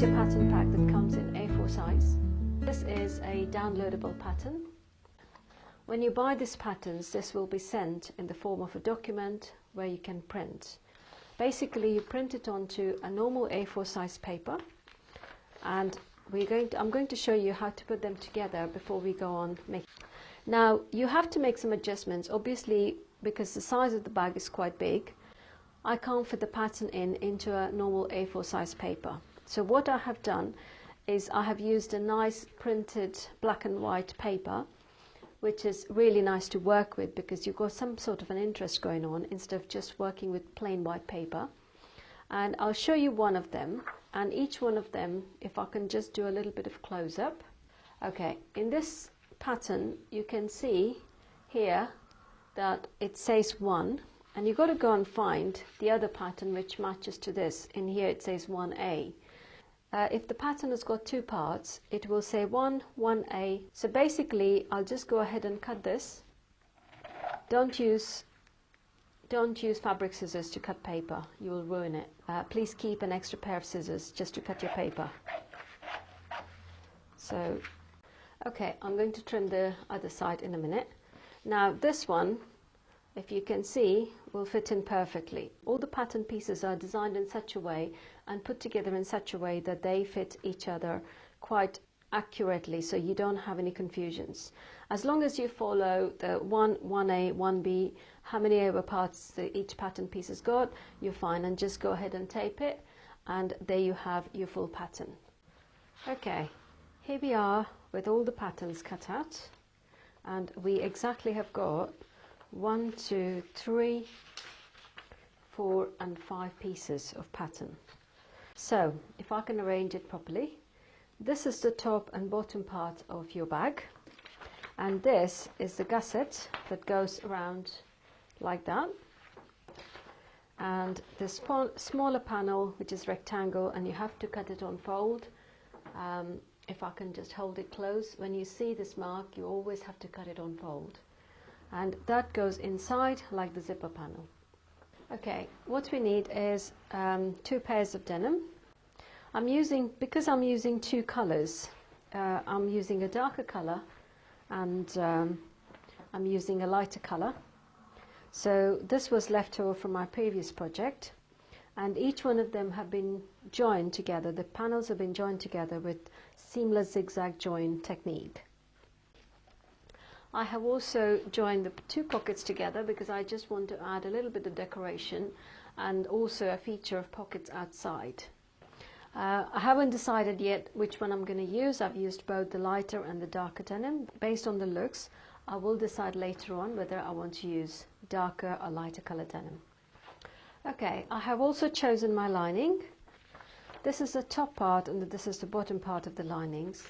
is your pattern pack that comes in A4 size. This is a downloadable pattern. When you buy these patterns, this will be sent in the form of a document where you can print. Basically, you print it onto a normal A4 size paper, and I'm going to show you how to put them together before we go on making. Now, you have to make some adjustments, obviously, because the size of the bag is quite big. I can't fit the pattern into a normal A4 size paper. So what I have done is I have used a nice printed black and white paper, which is really nice to work with because you've got some sort of an interest going on instead of just working with plain white paper. And I'll show you one of them, and each one of them, if I can just do a little bit of close-up. Okay, in this pattern you can see here that it says 1, and you've got to go and find the other pattern which matches to this. In here it says 1A. If the pattern has got 2 parts, it will say 1A. So basically, I'll just go ahead and cut this. Don't use fabric scissors to cut paper. You will ruin it. Please keep an extra pair of scissors just to cut your paper. So, okay, I'm going to trim the other side in a minute. Now this one, if you can see, will fit in perfectly. All the pattern pieces are designed in such a way and put together in such a way that they fit each other quite accurately, so you don't have any confusions. As long as you follow the 1A, 1B, how many over parts each pattern piece has got, you're fine, and just go ahead and tape it, and there you have your full pattern. Okay, here we are with all the patterns cut out, and we exactly have got 1, 2, 3, 4 and 5 pieces of pattern. So if I can arrange it properly, this is the top and bottom part of your bag, and this is the gusset that goes around like that, and this smaller panel which is rectangle, and you have to cut it on fold. If I can just hold it close, when you see this mark you always have to cut it on fold, and that goes inside like the zipper panel. Okay, what we need is 2 pairs of denim. Because I'm using 2 colors, I'm using a darker color and I'm using a lighter color. So this was left over from my previous project, and each one of them have been joined together. The panels have been joined together with seamless zigzag join technique. I have also joined the 2 pockets together because I just want to add a little bit of decoration and also a feature of pockets outside. I haven't decided yet which one I'm going to use. I've used both the lighter and the darker denim. Based on the looks, I will decide later on whether I want to use darker or lighter color denim. Okay, I have also chosen my lining. This is the top part and this is the bottom part of the linings,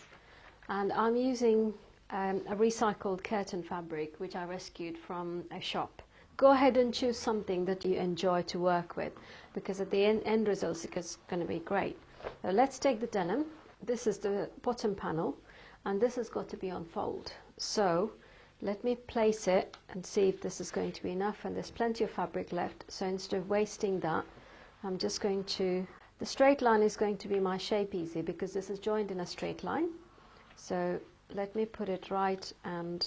and I'm using a recycled curtain fabric which I rescued from a shop. Go ahead and choose something that you enjoy to work with, because at the end result it's going to be great. Now let's take the denim. This is the bottom panel, and this has got to be on fold. So let me place it and see if this is going to be enough, and there's plenty of fabric left, so instead of wasting that, I'm just going to, the straight line is going to be my shape easy because this is joined in a straight line. So let me put it right, and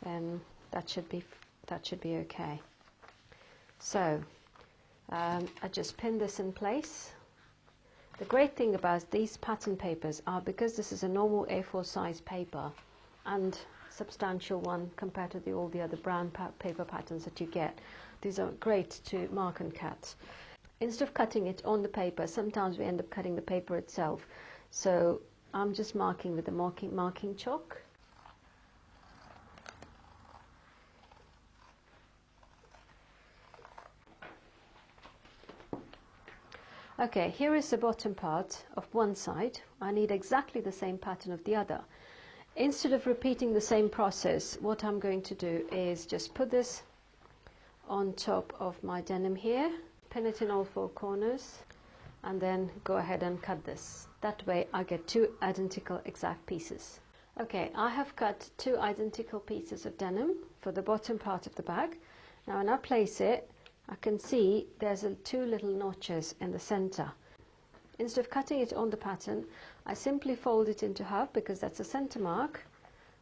then that should be okay. So I just pin this in place. The great thing about these pattern papers are, because this is a normal A4 size paper and substantial one compared to all the other brown paper patterns that you get, these are great to mark and cut. Instead of cutting it on the paper, sometimes we end up cutting the paper itself. So I'm just marking with the marking chalk. Okay, here is the bottom part of one side. I need exactly the same pattern of the other. Instead of repeating the same process, what I'm going to do is just put this on top of my denim here, pin it in all 4 corners, and then go ahead and cut this. That way I get 2 identical exact pieces. Okay, I have cut 2 identical pieces of denim for the bottom part of the bag. Now when I place it, I can see there's two little notches in the center. Instead of cutting it on the pattern, I simply fold it into half because that's a center mark,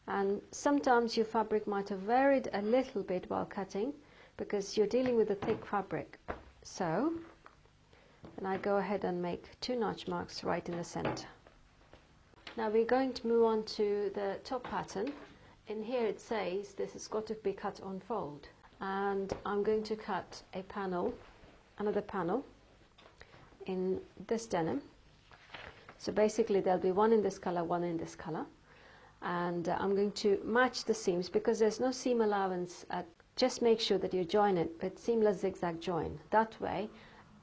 and sometimes your fabric might have varied a little bit while cutting because you're dealing with a thick fabric. So then I go ahead and make two notch marks right in the center. Now we're going to move on to the top pattern. In here it says this has got to be cut on fold, and I'm going to cut a panel, another panel in this denim. So basically there'll be one in this color, one in this color, and I'm going to match the seams because there's no seam allowance. Just make sure that you join it with seamless zigzag join. That way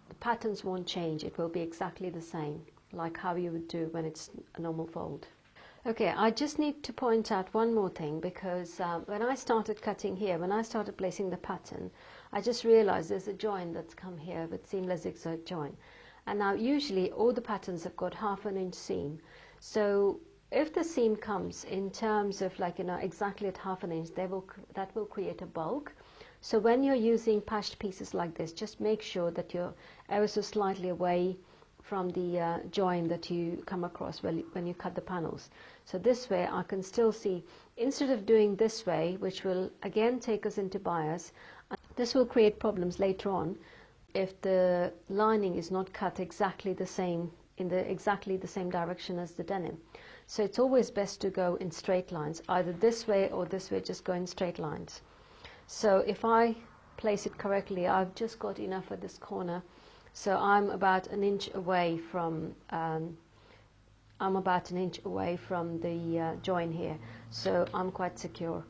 the patterns won't change, it will be exactly the same like how you would do when it's a normal fold. Okay, I just need to point out one more thing because when I started cutting here, when I started placing the pattern, I just realized there's a join that's come here with seamless zigzag join. And now usually all the patterns have got 1/2 inch seam. So if the seam comes in terms of exactly at 1/2 inch, that will create a bulk. So when you're using patched pieces like this, just make sure that you're ever so slightly away from the join that you come across when you cut the panels. So this way I can still see, instead of doing this way, which will again take us into bias, this will create problems later on if the lining is not cut exactly the same in exactly the same direction as the denim. So it's always best to go in straight lines, either this way or this way, just go in straight lines. So if I place it correctly, I've just got enough at this corner, so I'm about an inch away from the join here, so I'm quite secure.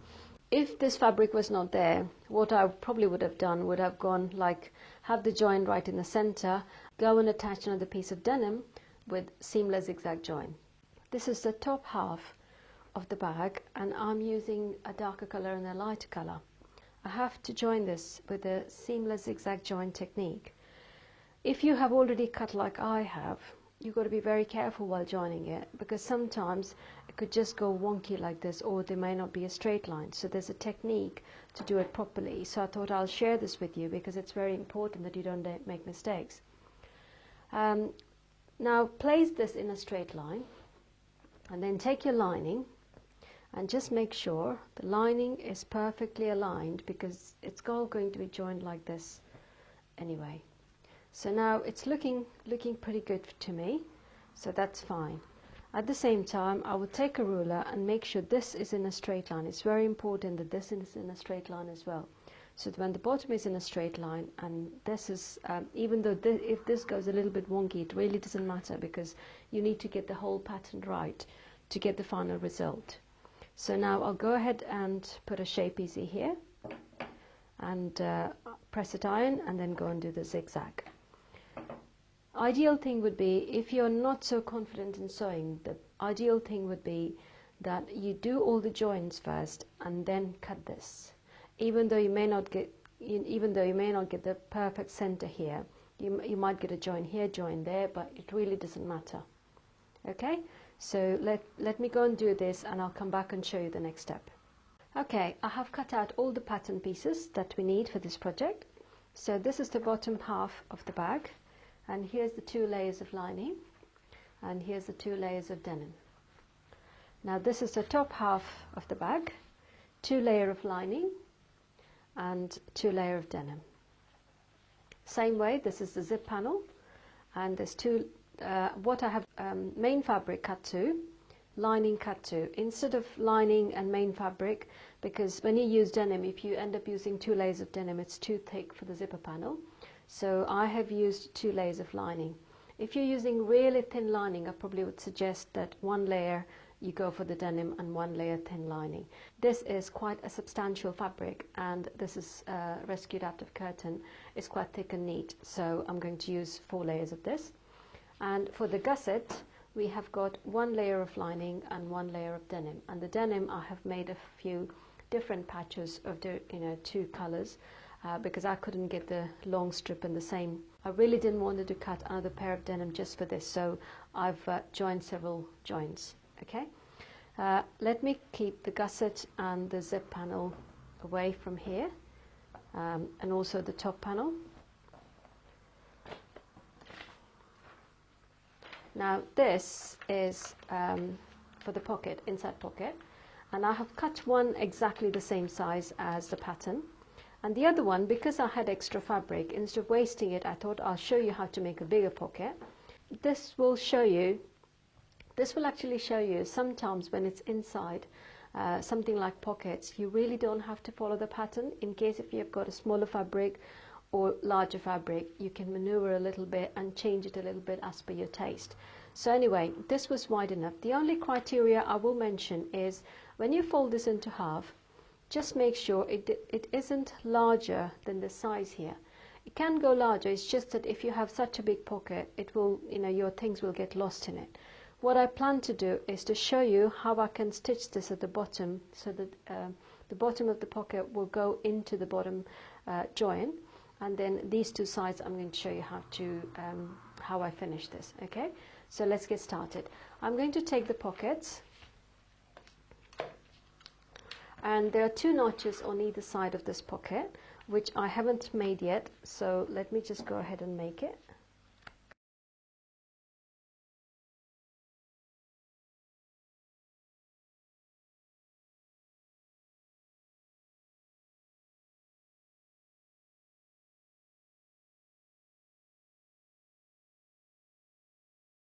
If this fabric was not there, what I probably would have done would have gone have the join right in the center, go and attach another piece of denim with seamless zigzag join. This is the top half of the bag, and I'm using a darker color and a lighter color. I have to join this with a seamless zigzag join technique. If you have already cut like I have, you've got to be very careful while joining it, because sometimes it could just go wonky like this, or there may not be a straight line. So there's a technique to do it properly. So I thought I'll share this with you because it's very important that you don't make mistakes. Now place this in a straight line, and then take your lining and just make sure the lining is perfectly aligned, because it's all going to be joined like this anyway. So now it's looking pretty good to me, so that's fine. At the same time, I will take a ruler and make sure this is in a straight line. It's very important that this is in a straight line as well. So that when the bottom is in a straight line, and this is, even though if this goes a little bit wonky, it really doesn't matter, because you need to get the whole pattern right to get the final result. So now I'll go ahead and put a shape easy here, and press it iron, and then go and do the zigzag. Ideal thing would be, if you're not so confident in sewing, the ideal thing would be that you do all the joins first and then cut this. Even though you may not get the perfect center here, you might get a join here, join there, but it really doesn't matter. Okay, so let me go and do this, and I'll come back and show you the next step. Okay, I have cut out all the pattern pieces that we need for this project. So this is the bottom half of the bag, and here's the 2 layers of lining, and here's the 2 layers of denim. Now this is the top half of the bag, 2 layers of lining and 2 layers of denim. Same way, this is the zip panel, and there's what I have main fabric cut to, lining cut to, instead of lining and main fabric, because when you use denim, if you end up using 2 layers of denim, it's too thick for the zipper panel. So I have used 2 layers of lining. If you're using really thin lining, I probably would suggest that 1 layer you go for the denim and 1 layer thin lining. This is quite a substantial fabric, and this is rescued out of curtain. It's quite thick and neat, so I'm going to use 4 layers of this. And for the gusset, we have got 1 layer of lining and 1 layer of denim. And the denim, I have made a few different patches of the 2 colors, because I couldn't get the long strip in the same. I really didn't want to cut another pair of denim just for this, so I've joined several joints. Okay, let me keep the gusset and the zip panel away from here, and also the top panel. Now this is for the pocket, inside pocket, and I have cut one exactly the same size as the pattern, and the other one, because I had extra fabric, instead of wasting it, I thought I'll show you how to make a bigger pocket. This will actually show you sometimes when it's inside something like pockets, you really don't have to follow the pattern. In case if you've got a smaller fabric or larger fabric, you can maneuver a little bit and change it a little bit as per your taste. So anyway, this was wide enough. The only criteria I will mention is when you fold this into half, just make sure it isn't larger than the size here. It can go larger, it's just that if you have such a big pocket, it will, your things will get lost in it. What I plan to do is to show you how I can stitch this at the bottom, so that the bottom of the pocket will go into the bottom join, and then these two sides I'm going to show you how I finish this. Okay, so let's get started. I'm going to take the pockets, and there are 2 notches on either side of this pocket, which I haven't made yet, so let me just go ahead and make it.